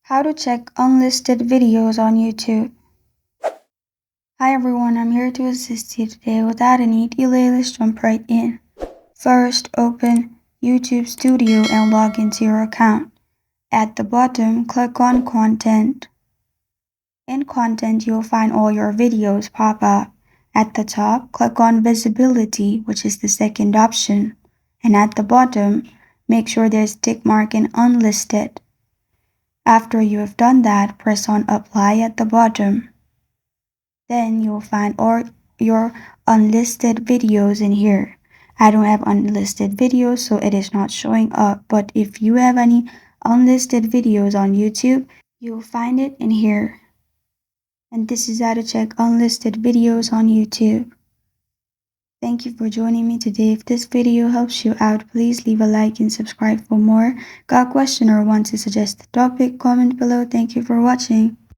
How to check unlisted videos on YouTube. Hi everyone, I'm here to assist you today. Without any delay, let's jump right in. First, open YouTube Studio and log into your account. At the bottom, click on Content. In Content, you'll find all your videos pop up. At the top, click on Visibility, which is the second option. And at the bottom, make sure there's tick mark in Unlisted. After you have done that, press on Apply at the bottom. Then you'll find all your unlisted videos in here. I don't have unlisted videos, so it is not showing up. But if you have any unlisted videos on YouTube, you'll find it in here. And this is how to check unlisted videos on YouTube. Thank you for joining me today. If this video helps you out, please leave a like and subscribe for more. Got a question or want to suggest a topic? Comment below. Thank you for watching.